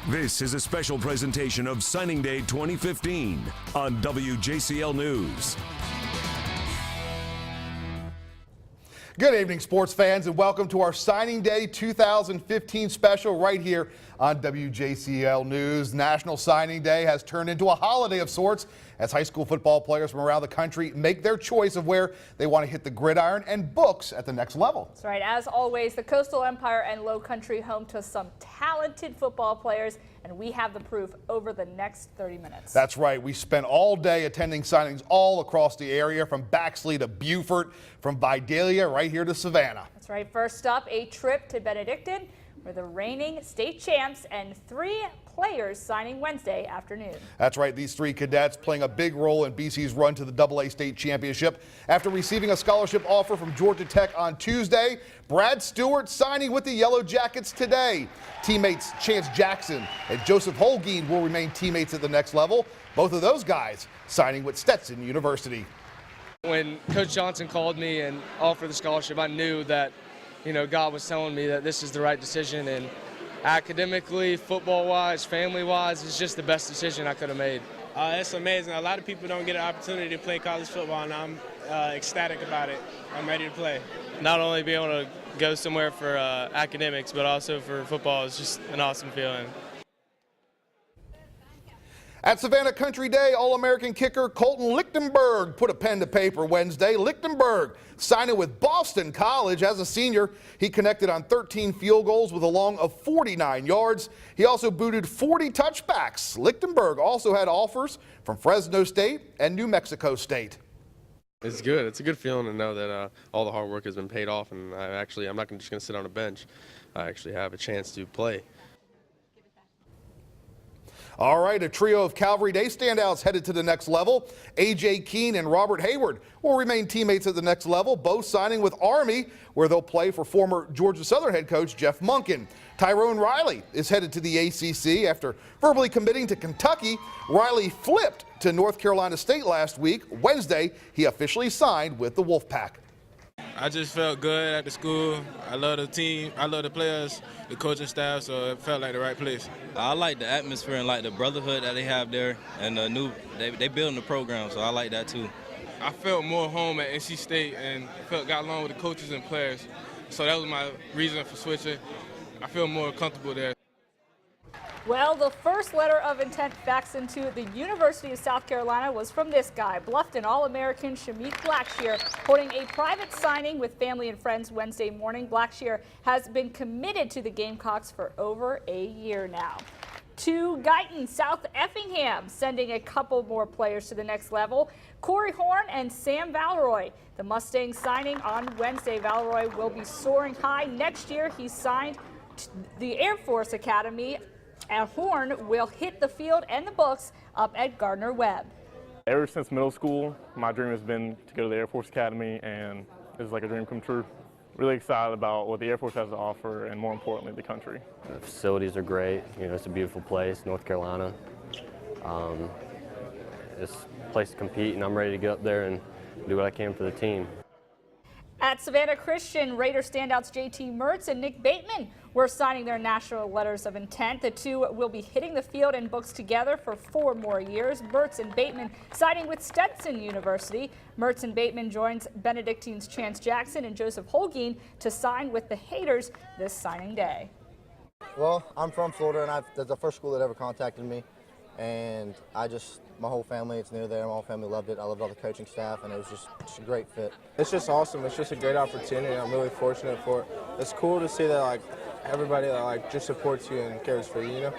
This is a special presentation of Signing Day 2015 on WJCL News. Good evening, sports fans, and welcome to our Signing Day 2015 special right here on WJCL News. National Signing Day has turned into a holiday of sorts as high school football players from around the country make their choice of where they want to hit the gridiron and books at the next level. That's right. As always, the Coastal Empire and Lowcountry home to some talented football players, and we have the proof over the next 30 minutes. That's right. We spent all day attending signings all across the area, from Baxley to Beaufort, from Vidalia right here to Savannah. That's right. First up, a trip to Benedictine, where the reigning state champs and 3 players signing Wednesday afternoon. That's right. These 3 cadets playing a big role in BC's run to the AA state championship. After receiving a scholarship offer from Georgia Tech on Tuesday, Brad Stewart signing with the Yellow Jackets today. Teammates Chance Jackson and Joseph Holguin will remain teammates at the next level. Both of those guys signing with Stetson University. When Coach Johnson called me and offered the scholarship, I knew that, God was telling me that this is the right decision, and academically, football-wise, family-wise, it's just the best decision I could have made. It's amazing. A lot of people don't get an opportunity to play college football, and I'm ecstatic about it. I'm ready to play. Not only be able to go somewhere for academics, but also for football is just an awesome feeling. At Savannah Country Day, All-American kicker Colton Lichtenberg put a pen to paper Wednesday. Lichtenberg signing with Boston College. As a senior, he connected on 13 field goals with a long of 49 yards. He also booted 40 touchbacks. Lichtenberg also had offers from Fresno State and New Mexico State. It's good. It's a good feeling to know that all the hard work has been paid off, and I'm not just going to sit on a bench. I actually have a chance to play. All right, a trio of Calvary Day standouts headed to the next level. A.J. Keene and Robert Hayward will remain teammates at the next level, both signing with Army, where they'll play for former Georgia Southern head coach Jeff Monken. Tyrone Riley is headed to the ACC after verbally committing to Kentucky. Riley flipped to North Carolina State last week. Wednesday, he officially signed with the Wolfpack. I just felt good at the school. I love the team. I love the players, the coaching staff, so it felt like the right place. I like the atmosphere and like the brotherhood that they have there, and they building the program, so I like that too. I felt more home at NC State and got along with the coaches and players, so that was my reason for switching. I feel more comfortable there. Well, the first letter of intent faxed into the University of South Carolina was from this guy, Bluffton All-American Shamik Blackshear, holding a private signing with family and friends Wednesday morning. Blackshear has been committed to the Gamecocks for over a year now. To Guyton, South Effingham, sending a couple more players to the next level. Corey Horn and Sam Valroy. The Mustangs signing on Wednesday. Valroy will be soaring high. Next year, he signed the Air Force Academy. And Horn will hit the field and the books up at Gardner-Webb. Ever since middle school, my dream has been to go to the Air Force Academy, and it's like a dream come true. Really excited about what the Air Force has to offer, and more importantly, the country. The facilities are great. It's a beautiful place, North Carolina. It's a place to compete, and I'm ready to get up there and do what I can for the team. At Savannah Christian, Raider standouts J.T. Mertz and Nick Bateman were signing their national letters of intent. The two will be hitting the field and books together for 4 more years. Mertz and Bateman signing with Stetson University. Mertz and Bateman joins Benedictine's Chance Jackson and Joseph Holguin to sign with the Haters this signing day. Well, I'm from Florida, and that's the first school that ever contacted me. And my whole family, it's near there. My whole family loved it. I loved all the coaching staff, and it was just a great fit. It's just awesome. It's just a great opportunity. I'm really fortunate for it. It's cool to see that everybody that just supports you and cares for you,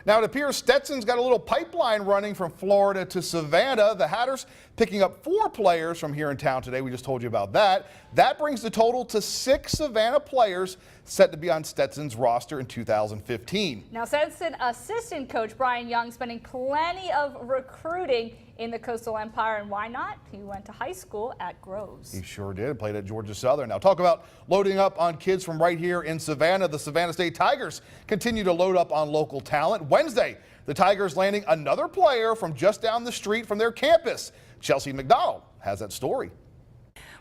Now, it appears Stetson's got a little pipeline running from Florida to Savannah. The Hatters picking up 4 players from here in town today. We just told you about that. That brings the total to 6 Savannah players set to be on Stetson's roster in 2015. Now, Stetson assistant coach Brian Young spending plenty of recruiting in the Coastal Empire, and why not? He went to high school at Groves. He sure did. Played at Georgia Southern. Now, talk about loading up on kids from right here in Savannah. The Savannah State Tigers continue to load up on local talent. Wednesday, the Tigers landing another player from just down the street from their campus. Chelsea McDonald has that story.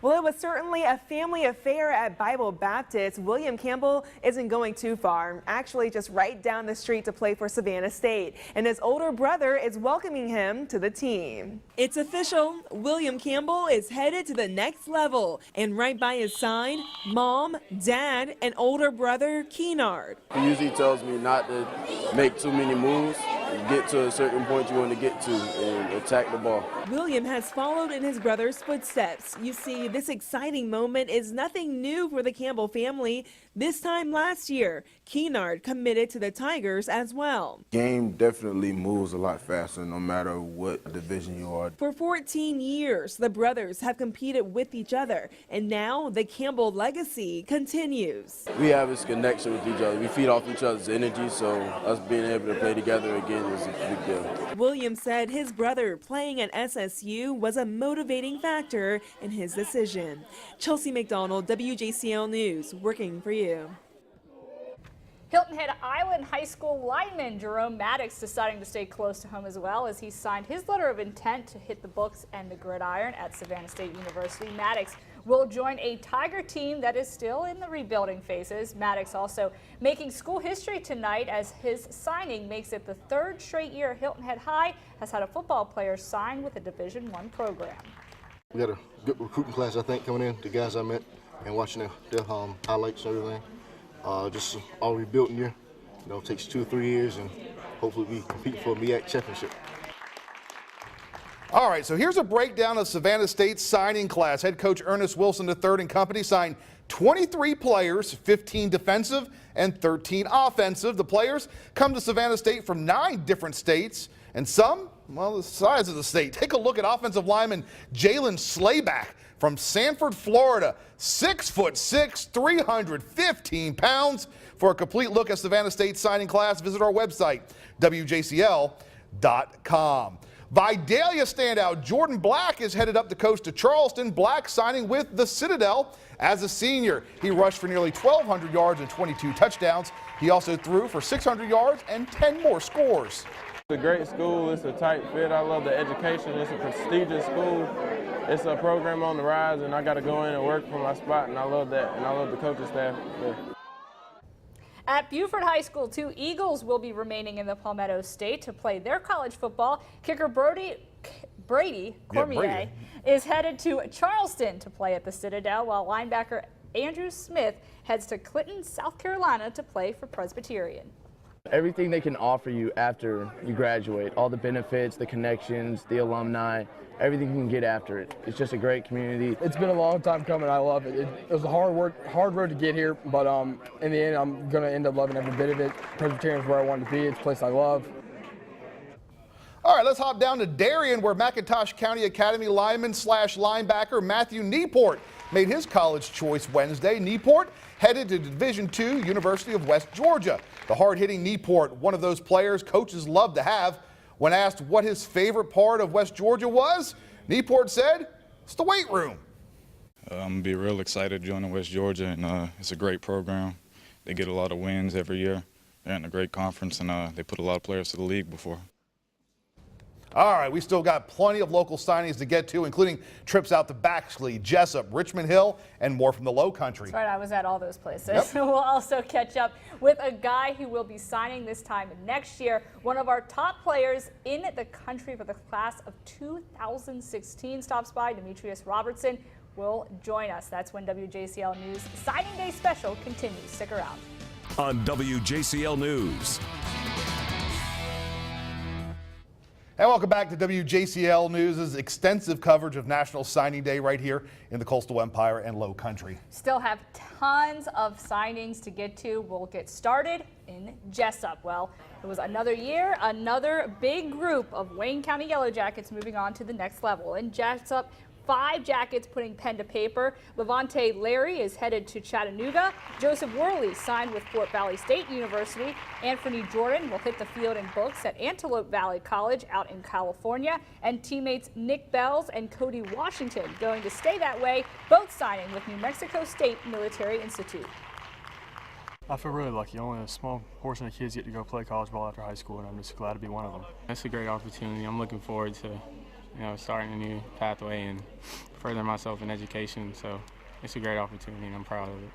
Well, it was certainly a family affair at Bible Baptist. William Campbell isn't going too far, actually just right down the street to play for Savannah State. And his older brother is welcoming him to the team. It's official. William Campbell is headed to the next level. And right by his side, mom, dad, and older brother Keenard. He usually tells me not to make too many moves, get to a certain point you want to get to and attack the ball. William has followed in his brother's footsteps. You see, this exciting moment is nothing new for the Campbell family. This time last year, Keenard committed to the Tigers as well. Game definitely moves a lot faster no matter what division you are. For 14 years, the brothers have competed with each other, and now the Campbell legacy continues. We have this connection with each other. We feed off each other's energy, so us being able to play together again is a big deal. William said his brother playing at SSU was a motivating factor in his decision. Chelsea McDonald, WJCL News, working for you. Hilton Head Island High School lineman Jerome Maddox deciding to stay close to home as well as he signed his letter of intent to hit the books and the gridiron at Savannah State University. Maddox will join a Tiger team that is still in the rebuilding phases. Maddox also making school history tonight as his signing makes it the third straight year Hilton Head High has had a football player sign with a Division I program. We got a good recruiting class, I think, coming in. The guys I met and watching their highlights and everything. Just all rebuilding year. You know, it takes 2 or 3 years, and hopefully we compete for a MEAC championship. All right, so here's a breakdown of Savannah State's signing class. Head coach Ernest Wilson III and company signed 23 players, 15 defensive and 13 offensive. The players come to Savannah State from 9 different states, and some, well, the size of the state. Take a look at offensive lineman Jalen Slayback from Sanford, Florida, 6'6", 315 pounds. For a complete look at Savannah State's signing class, visit our website, WJCL.com. Vidalia standout Jordan Black is headed up the coast to Charleston. Black signing with the Citadel as a senior. He rushed for nearly 1,200 yards and 22 touchdowns. He also threw for 600 yards and 10 more scores. It's a great school. It's a tight fit. I love the education. It's a prestigious school. It's a program on the rise, and I got to go in and work for my spot, and I love that, and I love the coaching staff there. At Buford High School, 2 Eagles will be remaining in the Palmetto State to play their college football. Kicker Brady Cormier is headed to Charleston to play at the Citadel, while linebacker Andrew Smith heads to Clinton, South Carolina to play for Presbyterian. Everything they can offer you after you graduate, all the benefits, the connections, the alumni, everything you can get after it. It's just a great community. It's been a long time coming. I love it. It was a hard road to get here, but in the end, I'm going to end up loving every bit of it. Presbyterian is where I wanted to be. It's a place I love. All right, let's hop down to Darien, where McIntosh County Academy lineman / linebacker Matthew Nieport made his college choice Wednesday. Nieport headed to Division II, University of West Georgia. The hard-hitting Nieport, one of those players coaches love to have. When asked what his favorite part of West Georgia was, Nieport said, it's the weight room. I'm going to be real excited joining West Georgia, and it's a great program. They get a lot of wins every year. They're in a great conference, and they put a lot of players to the league before. All right, we still got plenty of local signings to get to, including trips out to Baxley, Jessup, Richmond Hill, and more from the Lowcountry. That's right, I was at all those places. Yep. We'll also catch up with a guy who will be signing this time next year, one of our top players in the country for the class of 2016 stops by. Demetrius Robertson will join us. That's when WJCL News Signing Day Special continues. Stick around. On WJCL News. And welcome back to WJCL News' extensive coverage of National Signing Day right here in the Coastal Empire and Lowcountry. Still have tons of signings to get to. We'll get started in Jessup. Well, it was another year, another big group of Wayne County Yellow Jackets moving on to the next level. In Jessup, 5 Jackets putting pen to paper. Levante Larry is headed to Chattanooga. Joseph Worley signed with Fort Valley State University. Anthony Jordan will hit the field in books at Antelope Valley College out in California. And teammates Nick Bells and Cody Washington going to stay that way, both signing with New Mexico State Military Institute. I feel really lucky. Only a small portion of kids get to go play college ball after high school, and I'm just glad to be one of them. That's a great opportunity. I'm looking forward to starting a new pathway and furthering myself in education. So it's a great opportunity, and I'm proud of it.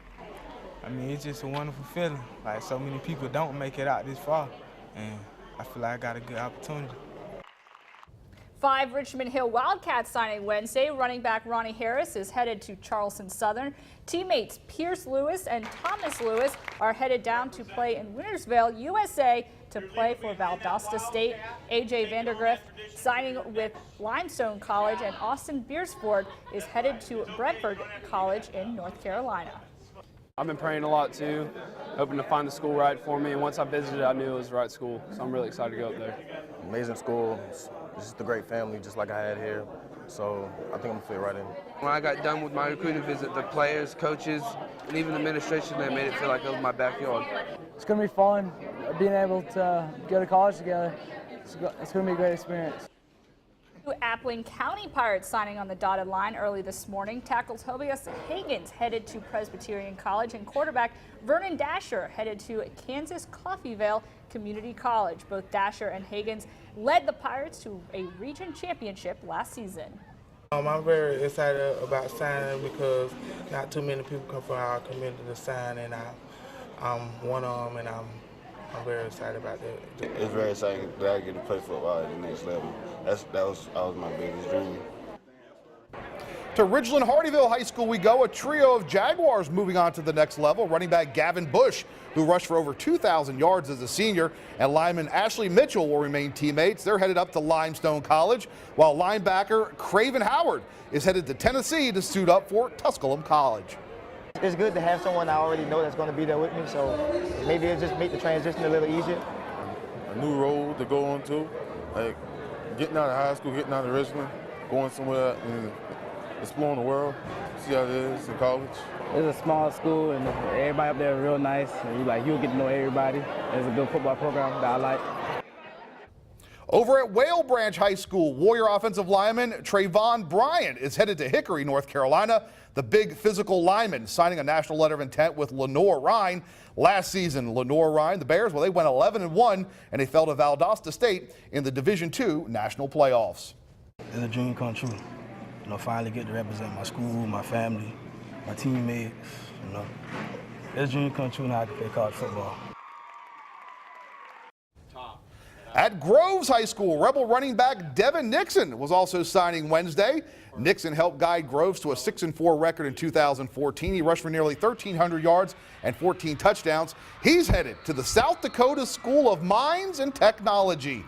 I mean, it's just a wonderful feeling. Like, so many people don't make it out this far, and I feel like I got a good opportunity. 5 Richmond Hill Wildcats signing Wednesday. Running back Ronnie Harris is headed to Charleston Southern. Teammates Pierce Lewis and Thomas Lewis are headed down to play in Wintersville, USA, to play for Valdosta State. A.J. Vandergrift signing with Limestone College, and Austin Beersford is headed to Brentford College in North Carolina. I've been praying a lot too, hoping to find the school right for me, and once I visited, I knew it was the right school, so I'm really excited to go up there. Amazing school. It's just a great family, just like I had here. So I think I'm gonna fit right in. When I got done with my recruiting visit, the players, coaches, and even the administration, they made it feel like it was my backyard. It's gonna be fun, being able to go to college together. It's gonna be a great experience. Appling County Pirates signing on the dotted line early this morning. Tackle Tobias Higgins headed to Presbyterian College, and quarterback Vernon Dasher headed to Kansas Coffeyville Community College. Both Dasher and Higgins led the Pirates to a region championship last season. I'm very excited about signing because not too many people come from our community to sign, and I'm one of them, and I'm very excited about that. It's very exciting that I get to play football at the next level. That was my biggest dream. To Ridgeland Hardyville High School we go. A trio of Jaguars moving on to the next level. Running back Gavin Bush, who rushed for over 2,000 yards as a senior, and lineman Ashley Mitchell will remain teammates. They're headed up to Limestone College, while linebacker Craven Howard is headed to Tennessee to suit up for Tusculum College. It's good to have someone I already know that's going to be there with me, so maybe it'll just make the transition a little easier. A new role to go on to, like getting out of high school, getting out of Richmond, going somewhere and exploring the world, see how it is in college. It's a small school, and everybody up there is real nice, and you'll get to know everybody. It's a good football program that I like. Over at Whale Branch High School, Warrior offensive lineman Trayvon Bryant is headed to Hickory, North Carolina. The big physical lineman signing a national letter of intent with Lenore Rhine. Last season, Lenore Rhine, the Bears, well, they went 11-1, and they fell to Valdosta State in the Division II national playoffs. It's a dream come true. Finally get to represent my school, my family, my teammates. It's a dream come true now I can play college football. At Groves High School, Rebel running back Devin Nixon was also signing Wednesday. Nixon helped guide Groves to a 6-4 record in 2014. He rushed for nearly 1,300 yards and 14 touchdowns. He's headed to the South Dakota School of Mines and Technology.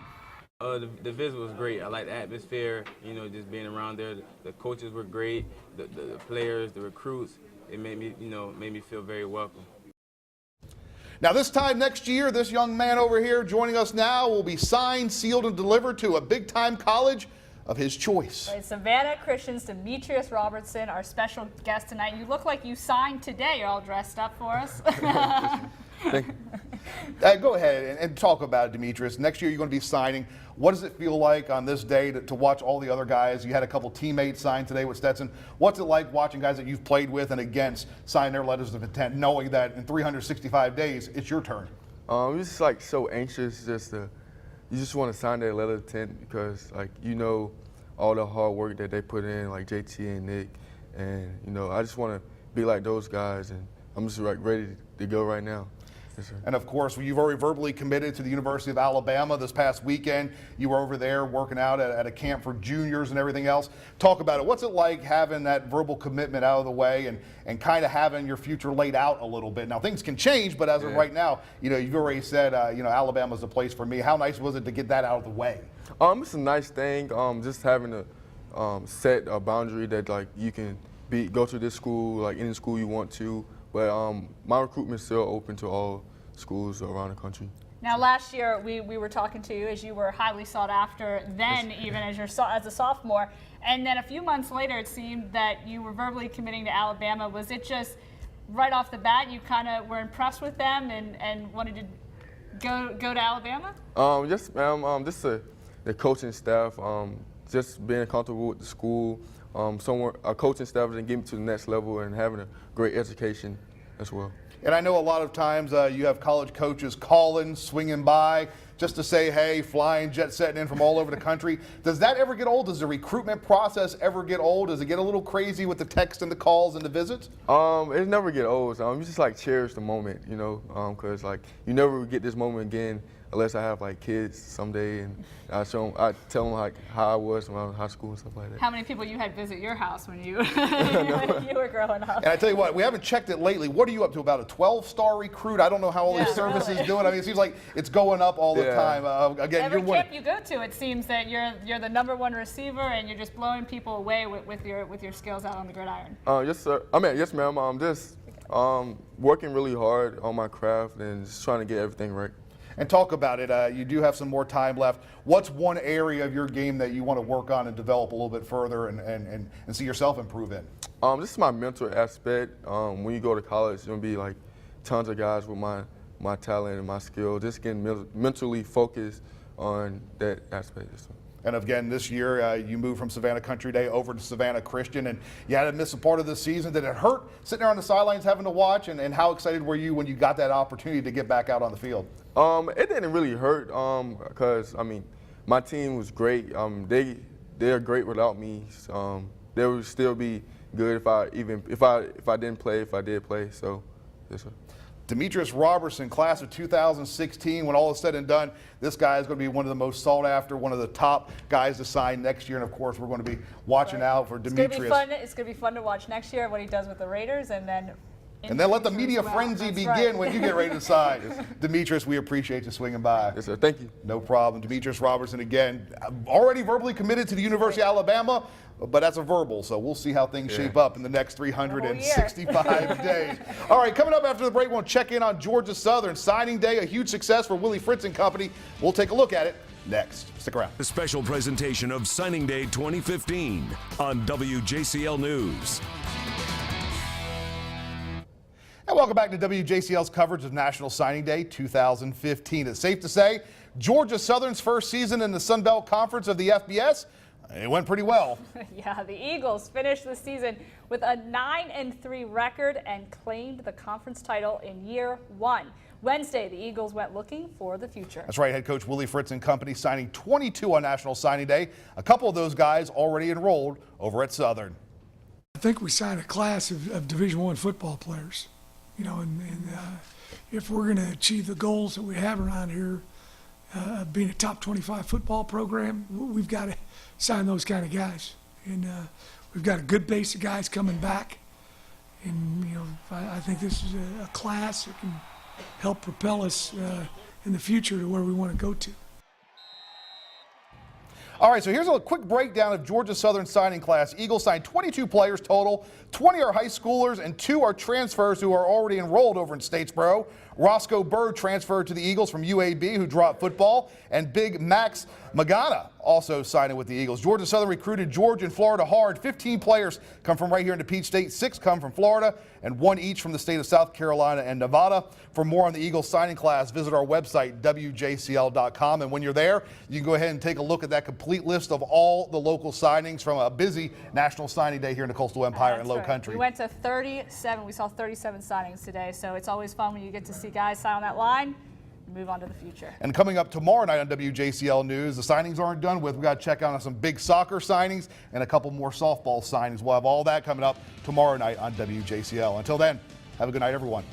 The visit was great. I like the atmosphere, just being around there. The coaches were great, the players, the recruits. It made me feel very welcome. Now, this time next year, this young man over here joining us now will be signed, sealed, and delivered to a big-time college of his choice. Right, Savannah Christian's Demetrius Robertson, our special guest tonight. You look like you signed today. You're all dressed up for us. Go ahead and talk about it, Demetrius. Next year, you're going to be signing. What does it feel like on this day to watch all the other guys? You had a couple teammates sign today with Stetson. What's it like watching guys that you've played with and against sign their letters of intent, knowing that in 365 days, it's your turn? It's just like so anxious you just want to sign their letter of intent because all the hard work that they put in, like JT and Nick, and I just want to be like those guys, and I'm just ready to go right now. Yes, sir. And of course, you've already verbally committed to the University of Alabama this past weekend. You were over there working out at a camp for juniors and everything else. Talk about it. What's it like having that verbal commitment out of the way and kind of having your future laid out a little bit? Now, things can change, but as of right now, you've already said, Alabama's the place for me. How nice was it to get that out of the way? It's a nice thing, just having to set a boundary that you can go to this school, any school you want to. But my recruitment is still open to all schools around the country. Now, last year we were talking to you as you were highly sought after then, even as a sophomore. And then a few months later, it seemed that you were verbally committing to Alabama. Was it just right off the bat you kind of were impressed with them and wanted to go to Alabama? Just the coaching staff, just being comfortable with the school. A coaching staff that can get me to the next level and having a great education as well. And I know a lot of times you have college coaches calling, swinging by, just to say hey, flying, jet setting in from all over the country. Does that ever get old? Does the recruitment process ever get old? Does it get a little crazy with the text and the calls and the visits? It never get old. You just like cherish the moment, you know, because like you never would get this moment again unless I have like kids someday, and I tell them like how I was when I was in high school and stuff like that. How many people you had visit your house when you when you were growing up? And I tell you what, we haven't checked it lately. What are you up to? About a 12-star recruit? I don't know how all these services do it. I mean, it seems like it's going up all the time. Again, every camp you go to, it seems that you're the #1 receiver, and you're just blowing people away with your skills out on the gridiron. Yes, sir. Yes, ma'am. I'm just working really hard on my craft and just trying to get everything right. And talk about it. You do have some more time left. What's one area of your game that you want to work on and develop a little bit further and see yourself improve in? This is my mental aspect. When you go to college, you're going to be like tons of guys with my talent and my skill. Just getting mentally focused on that aspect. And again, this year you moved from Savannah Country Day over to Savannah Christian, and you had to miss a part of the season. Did it hurt sitting there on the sidelines having to watch? And how excited were you when you got that opportunity to get back out on the field? It didn't really hurt because I mean, my team was great. They're great without me. They would still be good if I didn't play. If I did play, so yes, sir. Demetrius Robertson, class of 2016. When all is said and done, this guy is going to be one of the most sought after, one of the top guys to sign next year. And of course, we're going to be watching out for Demetrius. It's going to be fun to watch next year what he does with the Raiders, and then let the media frenzy begin when you get ready to sign. Demetrius, we appreciate you swinging by. Yes, sir. Thank you. No problem. Demetrius Robertson, again, already verbally committed to the University of Alabama, but that's a verbal, so we'll see how things shape up in the next 365 days. All right, coming up after the break, we'll check in on Georgia Southern. Signing day, a huge success for Willie Fritz and company. We'll take a look at it next. Stick around. A special presentation of Signing Day 2015 on WJCL News. And welcome back to WJCL's coverage of National Signing Day 2015. It's safe to say Georgia Southern's first season in the Sun Belt Conference of the FBS, it went pretty well. Yeah, the Eagles finished the season with a 9-3 record and claimed the conference title in year 1. Wednesday, the Eagles went looking for the future. That's right, head coach Willie Fritz and company signing 22 on National Signing Day. A couple of those guys already enrolled over at Southern. I think we signed a class of Division I football players. You know, and if we're going to achieve the goals that we have around here, being a top 25 football program, we've got to sign those kind of guys. And we've got a good base of guys coming back. And, you know, I think this is a class that can help propel us in the future to where we want to go to. All right, so here's a quick breakdown of Georgia Southern signing class. Eagles signed 22 players total. 20 are high schoolers and 2 are transfers who are already enrolled over in Statesboro. Roscoe Bird transferred to the Eagles from UAB, who dropped football, and Big Max Magana also signing with the Eagles. Georgia Southern recruited Georgia and Florida hard. 15 players come from right here in DePeach State, 6 come from Florida, and 1 each from the state of South Carolina and Nevada. For more on the Eagles signing class, visit our website, WJCL.com. And when you're there, you can go ahead and take a look at that complete list of all the local signings from a busy National Signing Day here in the Coastal Empire and Lowcountry. We went to 37. We saw 37 signings today, so it's always fun when you get to see guys sign on that line and move on to the future. And coming up tomorrow night on WJCL News, the signings aren't done with. We've got to check out on some big soccer signings and a couple more softball signings. We'll have all that coming up tomorrow night on WJCL. Until then, have a good night, everyone.